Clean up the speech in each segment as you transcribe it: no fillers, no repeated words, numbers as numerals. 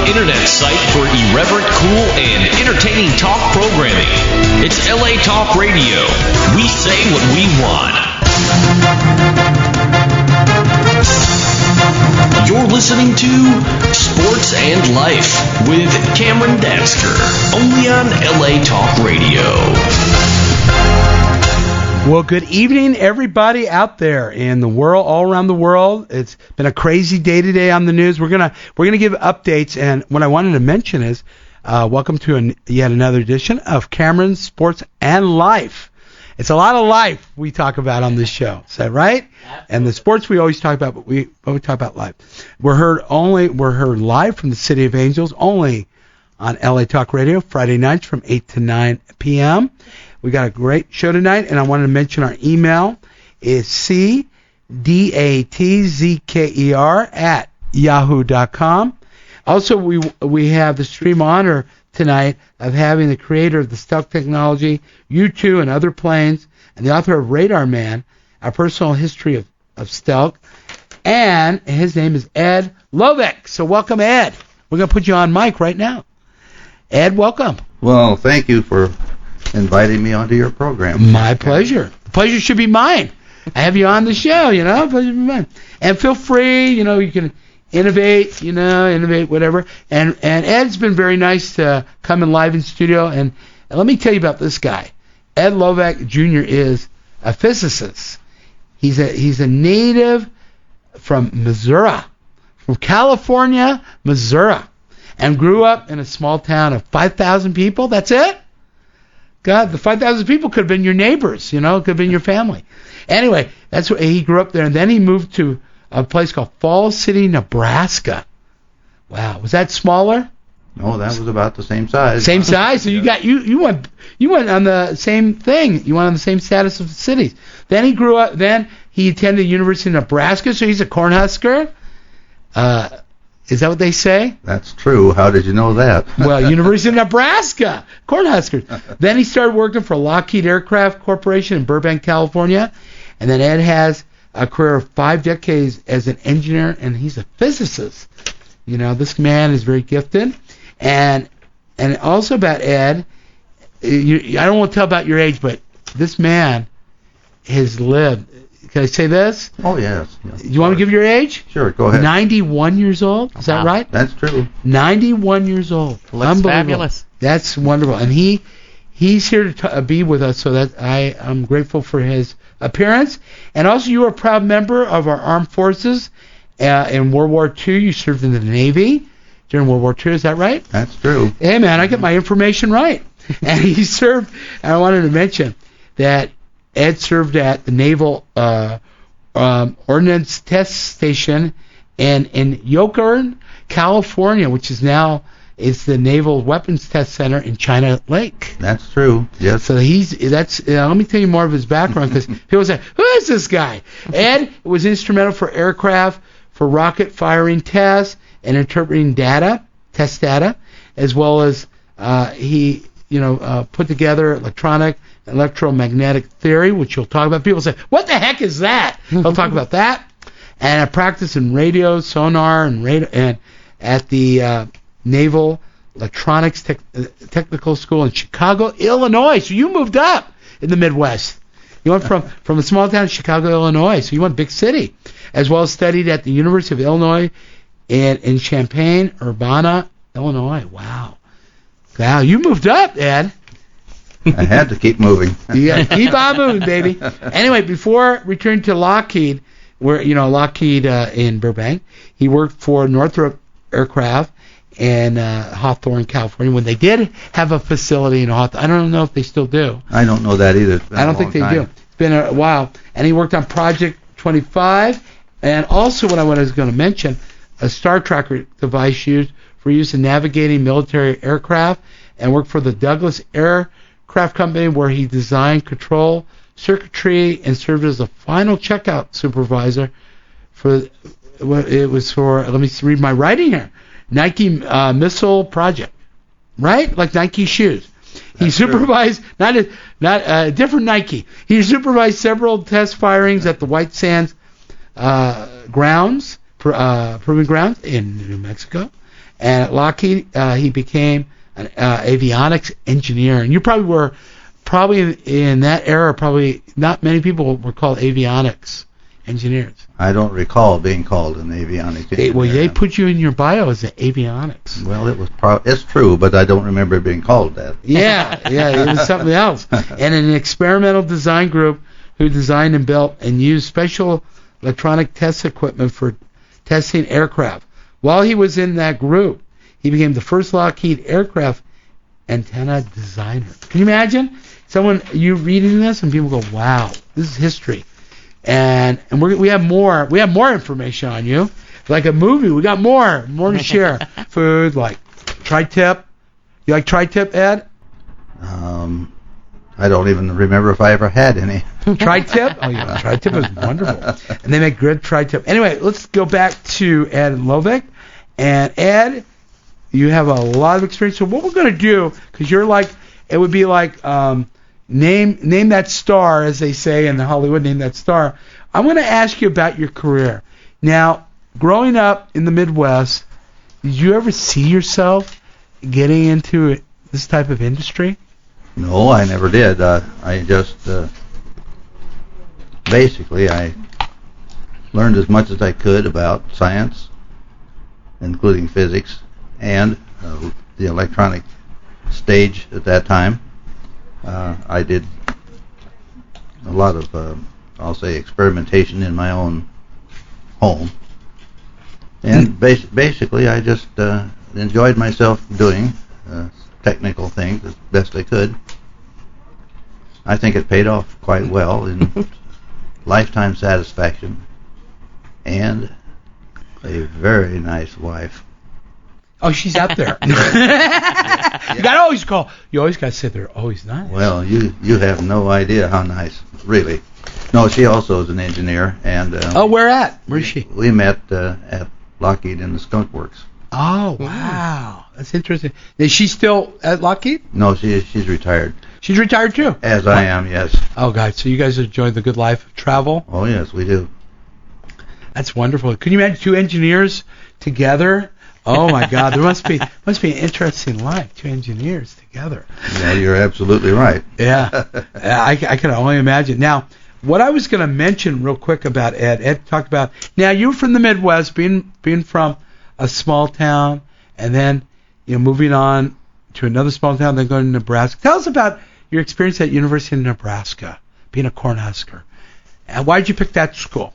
internet site for irreverent, cool, and entertaining talk programming. It's LA Talk Radio. We say what we want. You're listening to Sports and Life with Cameron Datzker, only on LA Talk Radio. Well, good evening, everybody out there in the world, all around the world. It's been a crazy day today on the news. We're gonna give updates, and what I wanted to mention is, welcome to yet another edition of Cameron's Sports and Life. It's a lot of life we talk about on this show. Is that right? Absolutely. And the sports we always talk about, but we talk about life. We're heard live from the City of Angels, only on LA Talk Radio, Friday nights from 8 to 9 p.m. We got a great show tonight, and I wanted to mention our email is cdatzker@yahoo.com. Also, we have the extreme honor tonight of having the creator of the stealth technology, U-2 and other planes, and the author of Radar Man, A Personal History of Stealth, and his name is Ed Lovick. So welcome, Ed. We're going to put you on mic right now. Ed, welcome. Well, thank you for inviting me onto your program. My pleasure. The pleasure should be mine. I have you on the show, pleasure should be mine. And feel free, you can innovate, whatever. And Ed's been very nice to come in live in studio. And let me tell you about this guy. Ed Lovick Jr. is a physicist. He's a native from Missouri, from California, Missouri, and grew up in a small town of 5,000 people. That's it? God, the 5,000 people could have been your neighbors, could have been your family. Anyway, that's where he grew up there, and then he moved to a place called Falls City, Nebraska. Wow, was that smaller? No, that was about the same size. Same size. So you went on the same thing. You went on the same status of the cities. Then he grew up. Then he attended the University of Nebraska. So he's a Cornhusker. Is that what they say? That's true. How did you know that? Well, University of Nebraska, Cornhuskers. Then he started working for Lockheed Aircraft Corporation in Burbank, California. And then Ed has a career of 5 decades as an engineer, and he's a physicist. This man is very gifted. And also about Ed, I don't want to tell about your age, but this man has lived. Can I say this? Oh, yes. You want me to give your age? Sure, go ahead. 91 years old. Is that right? That's true. 91 years old. Looks fabulous. That's wonderful. And he's here to be with us, so that I'm grateful for his appearance. And also, you are a proud member of our armed forces. In World War II, you served in the Navy during World War II. Is that right? That's true. Hey, man, I get my information right. And he served, and I wanted to mention that Ed served at the Naval Ordnance Test Station in Yonkern, California, which is now the Naval Weapons Test Center in China Lake. That's true. Yes. So let me tell you more of his background, because people say, who is this guy? Ed was instrumental for aircraft, for rocket firing tests, and interpreting test data, as well as he put together electromagnetic theory, which you'll talk about. People say, what the heck is that? He'll talk about that. And I practiced in radio, sonar, and at the Naval Electronics Technical School in Chicago, Illinois. So you moved up in the Midwest. You went from a small town, Chicago, Illinois. So you went big city. As well as studied at the University of Illinois in Champaign-Urbana, Illinois. Wow, you moved up, Ed. I had to keep moving. You got to keep on moving, baby. Anyway, before returning to Lockheed, Lockheed in Burbank, he worked for Northrop Aircraft in Hawthorne, California, when they did have a facility in Hawthorne. I don't know if they still do. I don't know that either. I don't think they do. It's been a while. And he worked on Project 25, and also what I was going to mention, a star tracker device used for use in navigating military aircraft, and worked for the Douglas Aircraft Company, where he designed control circuitry and served as a final checkout supervisor let me read my writing here, Nike missile project, right? Like Nike shoes. He supervised not a different Nike. He supervised several test firings at the White Sands proving grounds in New Mexico, And at Lockheed, he became an avionics engineer. And you probably in that era, probably not many people were called avionics engineers. I don't recall being called an avionics engineer. Well, they put you in your bio as an avionics. Well, it's true, but I don't remember it being called that. Yeah, it was something else. And an experimental design group who designed and built and used special electronic test equipment for testing aircraft. While he was in that group, he became the first Lockheed aircraft antenna designer. Can you imagine you reading this and people go, "Wow, this is history." And we have more information on you, like a movie. We got more to share. Food like tri-tip. You like tri-tip, Ed? I don't even remember if I ever had any. Tri-tip? Oh yeah, tri-tip is wonderful. And they make good tri-tip. Anyway, let's go back to Ed and Lovick. And Ed, you have a lot of experience. So what we're going to do, because it would be like name that star, as they say in Hollywood, name that star. I'm going to ask you about your career. Now, growing up in the Midwest, did you ever see yourself getting into this type of industry? No, I never did. I just basically I learned as much as I could about science, including physics, and the electronic stage at that time. I did a lot of, I'll say, experimentation in my own home. And basically I just enjoyed myself doing technical things as best I could. I think it paid off quite well in lifetime satisfaction and a very nice wife. Oh, she's up there. You always got to say they're always nice. Well, you have no idea how nice, really. No, she also is an engineer, and where at? Where is she? We met at Lockheed in the Skunk Works. Oh, wow, that's interesting. Is she still at Lockheed? No, she's retired. She's retired too. As I am, yes. Oh, God, so you guys enjoy the good life of travel? Oh, yes, we do. That's wonderful. Can you imagine two engineers together? Oh my God, there must be an interesting life, two engineers together. Yeah, you're absolutely right. Yeah, I can only imagine. Now, what I was going to mention real quick about Ed talked about. Now, you're from the Midwest, being from a small town, and then moving on to another small town, then going to Nebraska. Tell us about your experience at University of Nebraska, being a Cornhusker. And why did you pick that school?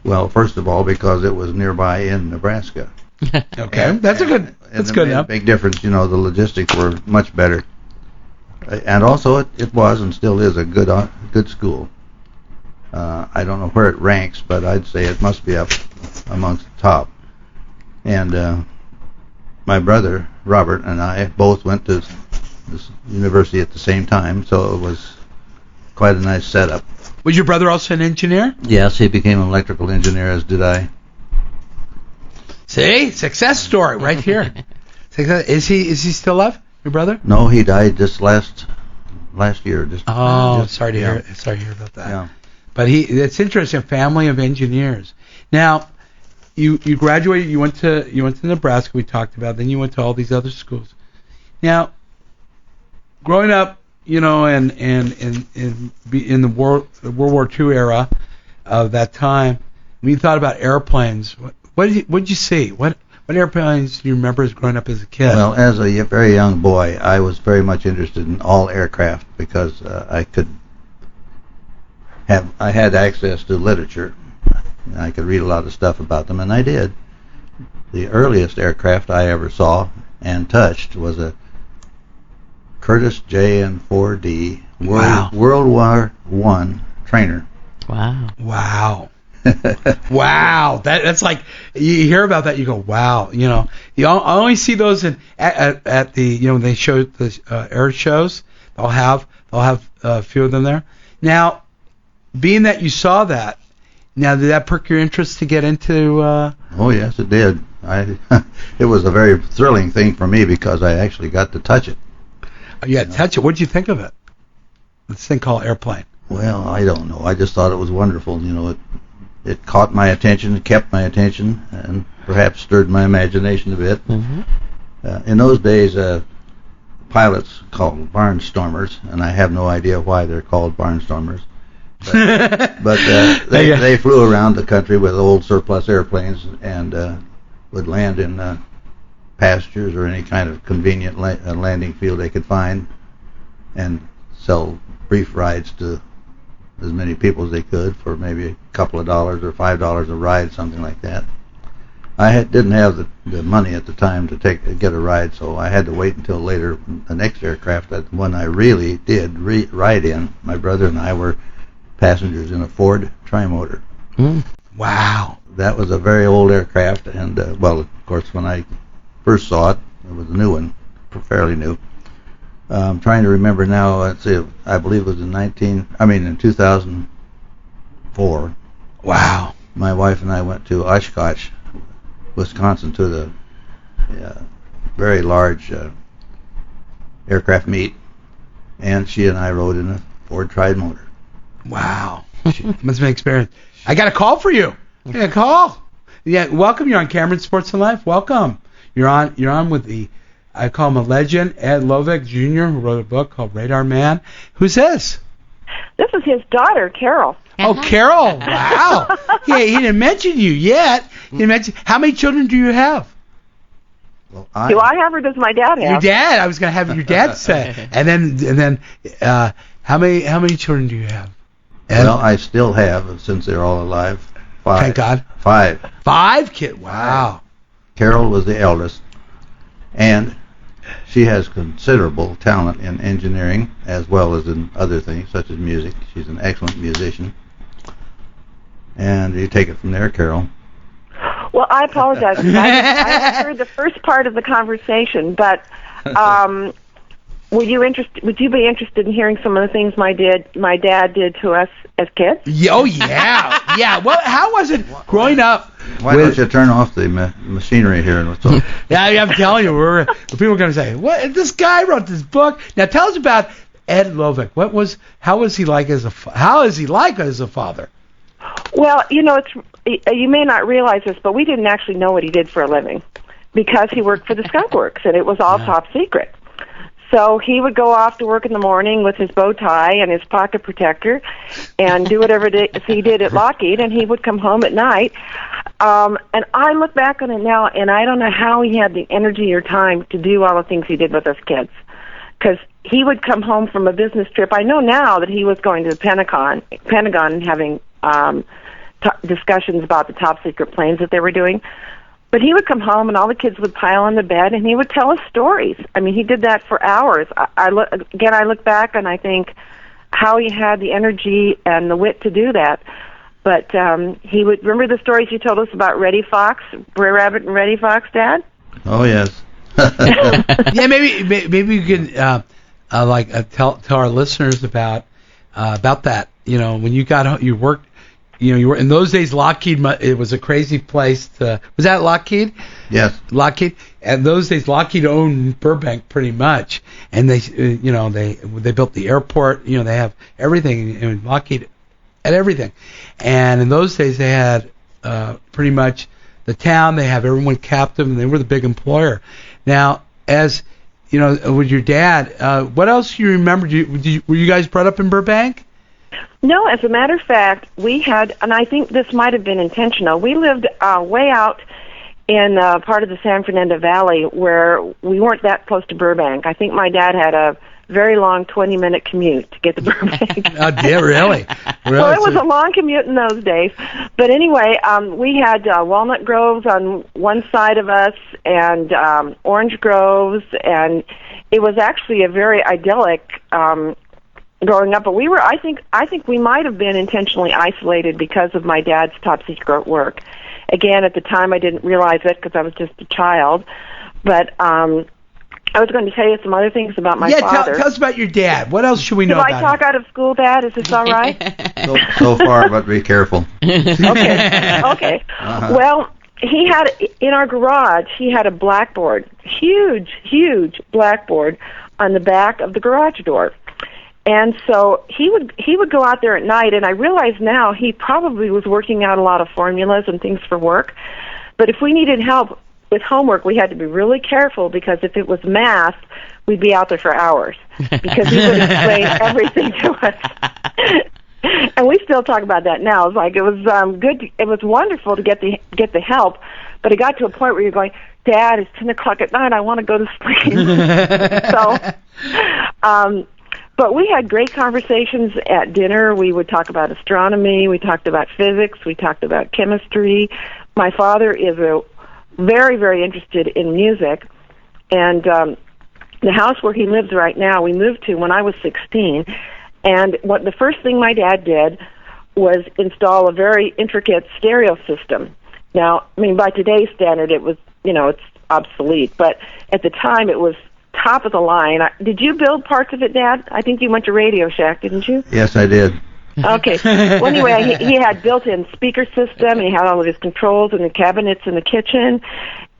Well, first of all, because it was nearby in Nebraska. Okay, that's good enough. Big difference, the logistics were much better, and also it was and still is a good school. I don't know where it ranks, but I'd say it must be up amongst the top. And my brother Robert and I both went to this university at the same time, so it was quite a nice setup. Was your brother also an engineer? Yes, he became an electrical engineer, as did I. See, success story right here. Is he still alive, your brother? No, he died just last year. Sorry to hear. Sorry to hear about that. Yeah. But it's interesting. Family of engineers. Now, you graduated. You went to Nebraska. We talked about. Then you went to all these other schools. Now, growing up, and in the World War II era of that time, when you thought about airplanes, what did you see? What airplanes do you remember as growing up as a kid? Well, as a very young boy, I was very much interested in all aircraft because I had access to literature. I could read a lot of stuff about them, and I did. The earliest aircraft I ever saw and touched was a Curtiss JN-4D World War I trainer. Wow. Wow, that's like, you hear about that, you go, wow. I only see those at the when they show the air shows. They'll have a few of them there. Now, being that you saw that, now did that perk your interest to get into? Oh yes, it did. It was a very thrilling thing for me because I actually got to touch it. You got to touch it. What did you think of it? This thing called airplane. Well, I don't know. I just thought it was wonderful. It caught my attention, it kept my attention, and perhaps stirred my imagination a bit. Mm-hmm. In those days, pilots called barnstormers, and I have no idea why they're called barnstormers. But they flew around the country with old surplus airplanes and would land in pastures or any kind of convenient landing field they could find and sell brief rides to as many people as they could for maybe a couple of dollars or $5 a ride, something like that. I didn't have the money at the time to get a ride, so I had to wait until later. The next aircraft, that one I really did ride in, my brother and I were passengers in a Ford Trimotor. Wow. That was a very old aircraft, and well, of course, when I first saw it, it was a new one, fairly new. I'm trying to remember now. Let's see, I believe it was in 2004. Wow. My wife and I went to Oshkosh, Wisconsin, to the very large aircraft meet, and she and I rode in a Ford Trimotor. Wow. Must have been an experience. I got a call for you. I got a call. Yeah, welcome. You're on Cameron Sports and Life. Welcome. You're on with I call him a legend, Ed Lovick Jr., who wrote a book called Radar Man. Who's this? This is his daughter, Carol. Oh, Carol. Wow. Yeah, he didn't mention you yet. He didn't mention. How many children do you have? Well, Do I have or does my dad have? Your dad. I was going to have your dad say. And then how many children do you have? Ed? Well, I still have, since they're all alive, 5. Thank God. 5. 5 kids. Wow. Carol was the eldest, and she has considerable talent in engineering as well as in other things such as music. She's an excellent musician. And you take it from there, Carol. Well, I apologize. I heard the first part of the conversation, but would you be interested in hearing some of the things my dad did to us as kids? Oh yeah, yeah. Well, how was it growing up? Why don't you turn off the machinery here and let's talk? Yeah, I'm telling you, people are going to say, "What? This guy wrote this book." Now, tell us about Ed Lovick. How is he like as a father? Well, you may not realize this, but we didn't actually know what he did for a living because he worked for the Skunk Works, and it was all top secret. So he would go off to work in the morning with his bow tie and his pocket protector and do whatever he did at Lockheed, and he would come home at night. And I look back on it now, and I don't know how he had the energy or time to do all the things he did with us kids. Because he would come home from a business trip. I know now that he was going to the Pentagon and having discussions about the top secret planes that they were doing. But he would come home, and all the kids would pile on the bed, and he would tell us stories. I mean, he did that for hours. I look back, and I think how he had the energy and the wit to do that. But he would remember the stories you told us about Reddy Fox, Brer Rabbit, and Reddy Fox, Dad. Oh yes. Yeah, maybe you can tell our listeners about that. When you got home, you worked. You were in those days. Lockheed, it was a crazy place. Was that Lockheed? Yes. Lockheed. And those days, Lockheed owned Burbank pretty much, and they built the airport. They have everything. And Lockheed had everything. And in those days, they had pretty much the town. They have everyone captive, and they were the big employer. Now, as with your dad, what else do you remember? Were you guys brought up in Burbank? No, as a matter of fact, we had, and I think this might have been intentional, we lived way out in part of the San Fernando Valley where we weren't that close to Burbank. I think my dad had a very long 20-minute commute to get to Burbank. Oh, dear, really? Well, it was a long commute in those days. But anyway, we had walnut groves on one side of us and orange groves, and it was actually a very idyllic growing up, but we were, I think we might have been intentionally isolated because of my dad's top secret work. Again, at the time I didn't realize it because I was just a child, but I was going to tell you some other things about my father. Yeah, tell us about your dad. What else should we know about him? Should I talk out of school, Dad? Is this all right? So far, but be careful. Okay. Uh-huh. Well, he had, in our garage, he had a blackboard, huge blackboard on the back of the garage door. And so he would go out there at night, and I realize now he probably was working out a lot of formulas and things for work. But if we needed help, with homework, we had to be really careful because if it was math, we'd be out there for hours because he would explain everything to us. And we still talk about that now. It's like it was good. It was wonderful to get the help, but it got to a point where you're going, Dad, it's 10 o'clock at night. I want to go to sleep. But we had great conversations at dinner. We would talk about astronomy. We talked about physics. We talked about chemistry. My father is very, very interested in music, and the house where he lives right now, we moved to when I was 16. And the first thing my dad did was install a very intricate stereo system. Now, I mean, by today's standard, it was, it's obsolete. But at the time, it was top of the line. Did you build parts of it, Dad? I think you went to Radio Shack, didn't you? Yes, I did. Okay. Well, anyway, he had built-in speaker system, and he had all of his controls and the cabinets in the kitchen.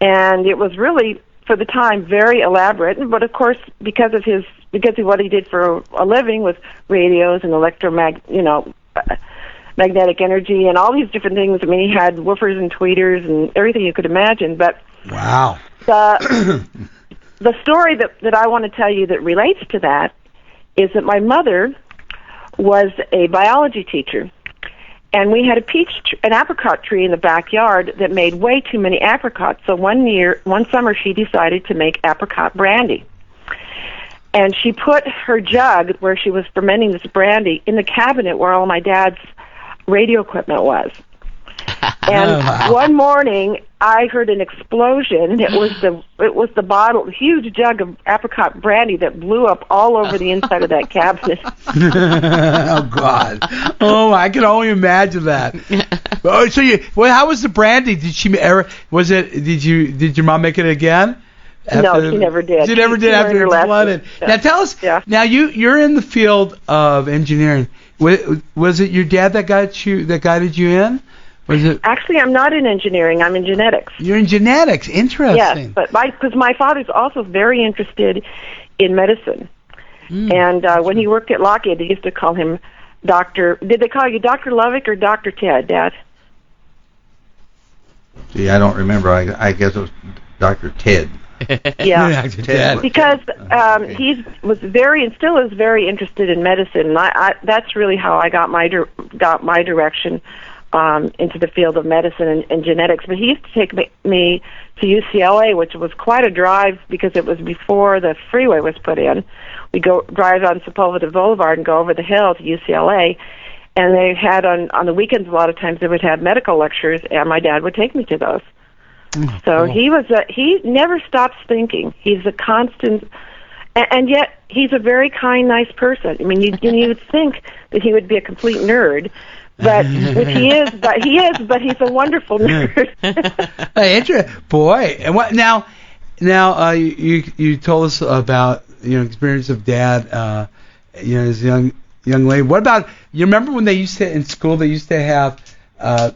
And it was really, for the time, very elaborate. But, of course, because of what he did for a living with radios and magnetic energy and all these different things. I mean, he had woofers and tweeters and everything you could imagine. But wow, the story that I want to tell you that relates to that is that my mother was a biology teacher, and we had an apricot tree in the backyard that made way too many apricots. So one summer, she decided to make apricot brandy. And she put her jug where she was fermenting this brandy in the cabinet where all my dad's radio equipment was. And one morning, I heard an explosion, and it was the bottle, huge jug of apricot brandy that blew up all over the inside of that cabinet. Oh God! Oh, I can only imagine that. Oh, so how was the brandy? Did she ever? Did your mom make it again? No, she never did. She never did after it exploded. Yeah. Now tell us. Yeah. Now you're in the field of engineering. Was it your dad that guided you in? Was it? Actually, I'm not in engineering. I'm in genetics. You're in genetics. Interesting. Yes, but because my father's also very interested in medicine, and when he worked at Lockheed, they used to call him Doctor. Did they call you Dr. Lovick or Dr. Ted, Dad? See, I don't remember. I guess it was Dr. Ted. Yeah, because he was very and still is very interested in medicine. And that's really how I got my direction into the field of medicine and genetics. But he used to take me to UCLA, which was quite a drive because it was before the freeway was put in. We drive on Sepulveda Boulevard and go over the hill to UCLA. And they had on the weekends, a lot of times they would have medical lectures, and my dad would take me to those. So cool. He never stops thinking. He's a constant, and yet he's a very kind, nice person. I mean, you would think that he would be a complete nerd, but which he is. But he's a wonderful nerd. Hey, boy, and what now? You told us about experience of Dad, as a young lady. What about you? Remember when they used to in school? They used to have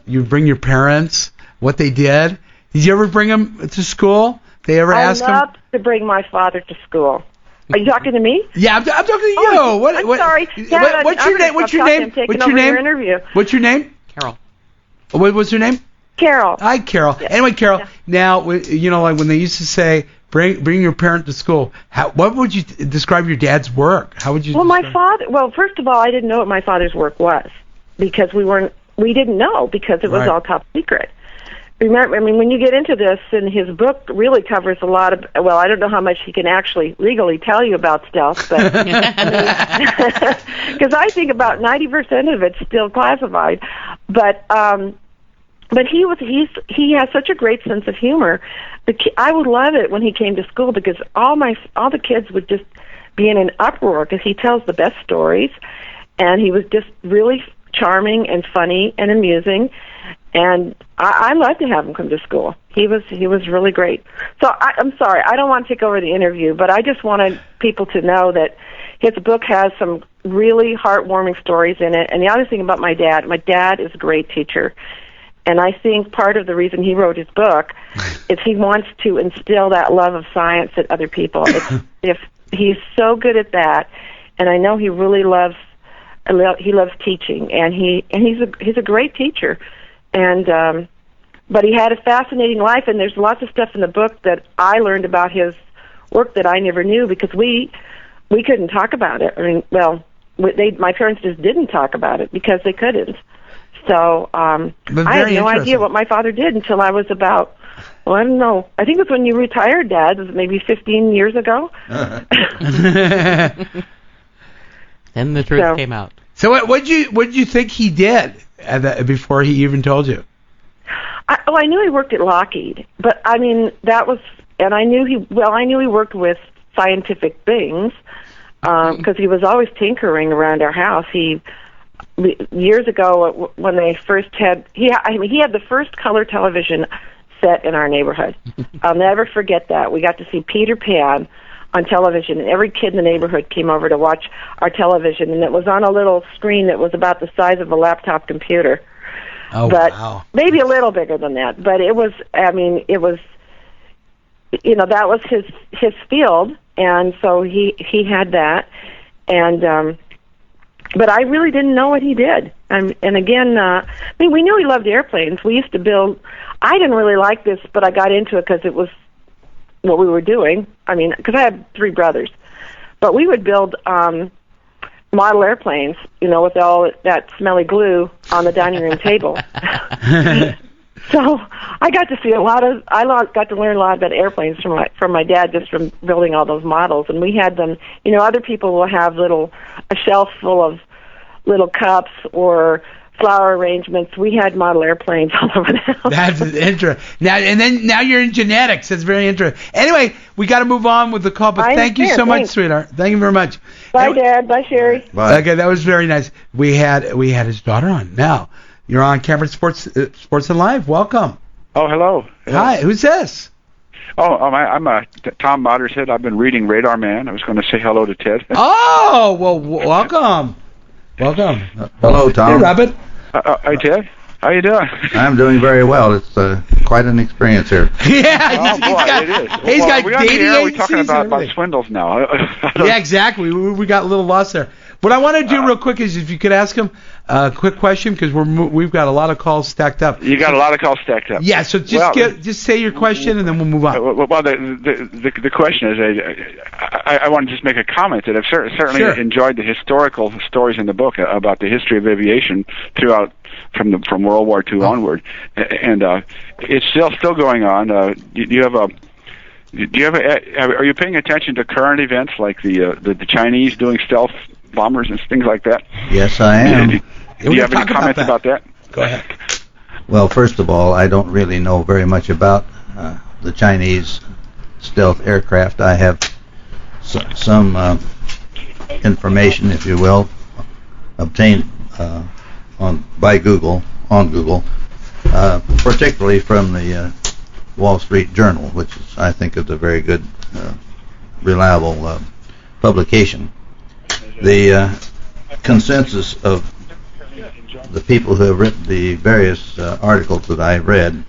you bring your parents. What they did. Did you ever bring him to school? They ever ask him? I loved to bring my father to school. Are you talking to me? Yeah, I'm talking to you. Oh, I'm sorry. Dad, what's your name? What's your name? What's your name? What's your name? Carol. What's your name? Carol. Hi, Carol. Yeah. Anyway, Carol. Yeah. Now, like when they used to say, bring your parent to school. What would you describe your dad's work? How would you? Well, my father. Well, first of all, I didn't know what my father's work was because we didn't know because it was all top secret. Remember, I mean, when you get into this, and his book really covers a lot of, well, I don't know how much he can actually legally tell you about stuff, but because I think about 90% of it's still classified. But he has such a great sense of humor. I would love it when he came to school because all the kids would just be in an uproar because he tells the best stories, and he was just really charming and funny and amusing. And I love to have him come to school. He was really great. So I'm sorry, I don't want to take over the interview, but I just wanted people to know that his book has some really heartwarming stories in it. And the other thing about my dad is a great teacher. And I think part of the reason he wrote his book is he wants to instill that love of science in other people. If he's so good at that, and I know he really loves teaching, and he's a great teacher. And But he had a fascinating life, and there's lots of stuff in the book that I learned about his work that I never knew because we couldn't talk about it. I mean, well, my parents just didn't talk about it because they couldn't. So I had no idea what my father did until I was about, well, I don't know. I think it was when you retired, Dad. Was it maybe 15 years ago? Then the truth came out. So what did you think he did before he even told you? I knew he worked at Lockheed, but I mean that was, and I knew he worked with scientific things because he was always tinkering around our house. Years ago when they first had he had the first color television set in our neighborhood. I'll never forget that. We got to see Peter Pan on television, and every kid in the neighborhood came over to watch our television, and it was on a little screen that was about the size of a laptop computer. Oh, but wow. Maybe a little bigger than that. But it was, that was his field, and so he had that. And but I really didn't know what he did. And again, we knew he loved airplanes. We used to build. I didn't really like this, but I got into it because it was what we were doing. I mean, because I had 3 brothers, but we would build model airplanes, with all that smelly glue on the dining room table. So I got to see I got to learn a lot about airplanes from my dad just from building all those models. And we had them, other people will have a shelf full of little cups or flower arrangements. We had model airplanes all over the house. That's interesting. Now you're in genetics. That's very interesting. Anyway, we got to move on with the call, but thank you so much, sweetheart. Thank you very much. Bye, Dad. Bye, Sherry. Bye. Okay, that was very nice. We had his daughter on. Now you're on Cameron Sports and Live. Welcome. Oh, hello. Hi. Who's this? I'm Tom Mottershead. I've been reading Radar Man. I was going to say hello to Ted. Oh, well, welcome. Welcome. Hello, Tom. Hey, Robert. Hi, Ted. How you doing? I'm doing very well. It's quite an experience here. Yeah, it is. He's got we on the dating air, we're agencies talking and about everything. swindles now. Yeah, exactly. We got a little lost there. What I want to do real quick is if you could ask him a quick question because we've got a lot of calls stacked up. You got a lot of calls stacked up. Yeah, so just say your question and then we'll move on. Well, the question is, I want to just make a comment that I've certainly enjoyed the historical stories in the book about the history of aviation throughout from World War II onward, and it's still going on. Are you paying attention to current events like the Chinese doing stealth bombers and things like that? Yes, I am. Do you have any comments about that? Go ahead. Well, first of all, I don't really know very much about the Chinese stealth aircraft. I have some information, if you will, obtained on Google, particularly from the Wall Street Journal, which I think is a very good, reliable publication. The consensus of the people who have written the various articles that I read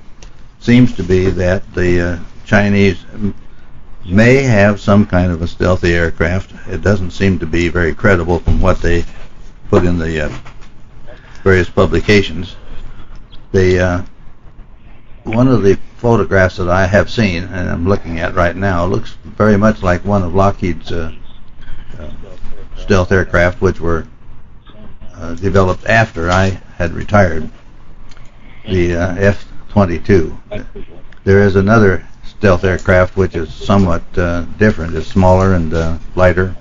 seems to be that the Chinese may have some kind of a stealthy aircraft. It doesn't seem to be very credible from what they put in the various publications. One of the photographs that I have seen and I'm looking at right now looks very much like one of Lockheed's stealth aircraft, which were developed after I had retired, the F-22. There is another stealth aircraft which is somewhat different. It's smaller and lighter.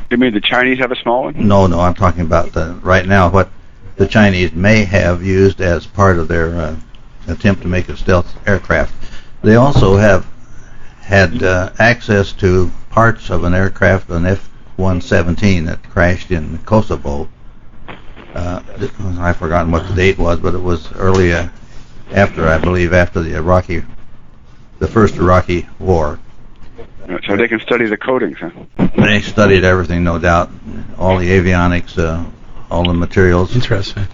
You mean the Chinese have a small one? No, I'm talking about right now what the Chinese may have used as part of their attempt to make a stealth aircraft. They also have had access to parts of an aircraft, an F-117 that crashed in Kosovo. I've forgotten what the date was, but it was early after the first Iraqi war. So they can study the coatings, huh? They studied everything, no doubt, all the avionics, all the materials. Interesting.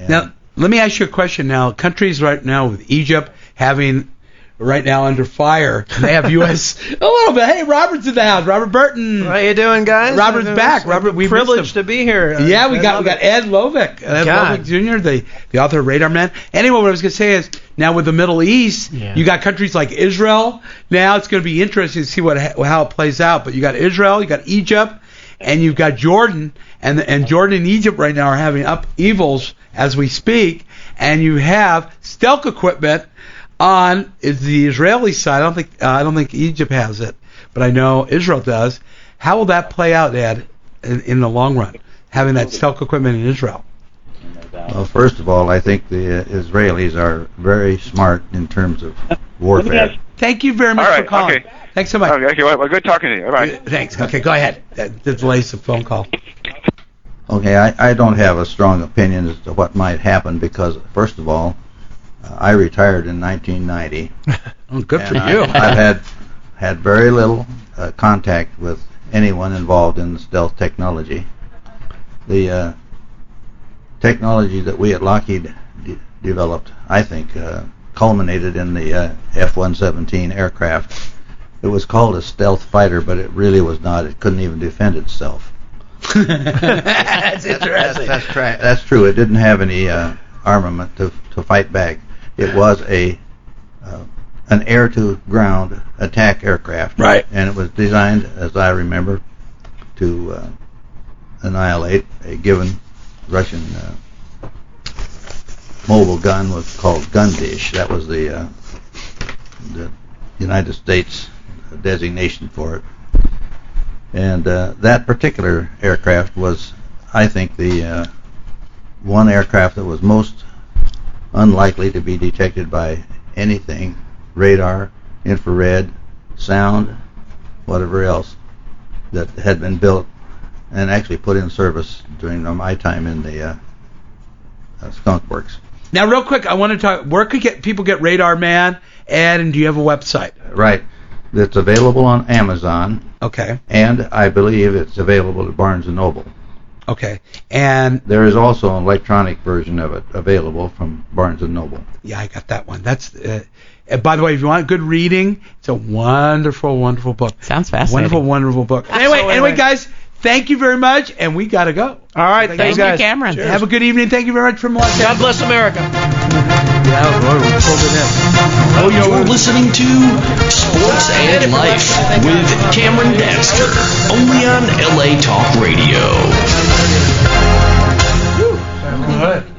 Now, let me ask you a question now. Countries right now with Egypt having right now under fire. They have U.S. a little bit. Hey, Robert's in the house. Robert Burton. How you doing, guys? Robert's back. Robert, we privileged to be here. Yeah, we got Ed Lovick. Ed Lovick Jr., the author of Radar Man. Anyway, what I was going to say is, now with the Middle East, you got countries like Israel. Now it's going to be interesting to see how it plays out. But you got Israel, you got Egypt, and you've got Jordan. And Jordan and Egypt right now are having upheavals as we speak. And you have stealth equipment on the Israeli side. I don't think Egypt has it, but I know Israel does. How will that play out, Ed, in the long run, having that stealth equipment in Israel? Well, first of all, I think the Israelis are very smart in terms of warfare. Thank you very much for calling. Okay. Thanks so much. Okay, well, good talking to you. All right. Thanks. Okay, go ahead. That delays the phone call. Okay, I don't have a strong opinion as to what might happen because, first of all, I retired in 1990. Oh, good for you. I've had very little contact with anyone involved in the stealth technology. The technology that we at Lockheed developed, I think, culminated in the F-117 aircraft. It was called a stealth fighter, but it really was not. It couldn't even defend itself. That's interesting. That's true. It didn't have any armament to fight back. It was an air-to-ground attack aircraft. Right. And it was designed, as I remember, to annihilate a given Russian mobile gun was called Gun Dish. That was the United States designation for it. And that particular aircraft was, I think, the one aircraft that was most unlikely to be detected by anything, radar, infrared, sound, whatever else, that had been built and actually put in service during my time in the Skunk Works. Now, real quick, I want to talk, where could people get Radar Man, and do you have a website? Right. It's available on Amazon. Okay. And I believe it's available at Barnes & Noble. Okay. And there is also an electronic version of it available from Barnes & Noble. Yeah, I got that one. That's by the way, if you want good reading, it's a wonderful, wonderful book. Sounds fascinating. Wonderful, wonderful book. Anyway, guys, thank you very much, and we got to go. All right. Thank you, guys. Cameron. Cheers. Have a good evening. Thank you very much from Los Angeles. God bless America. You're listening to Sports and Life with Cameron Datzker, only on LA Talk Radio. Good.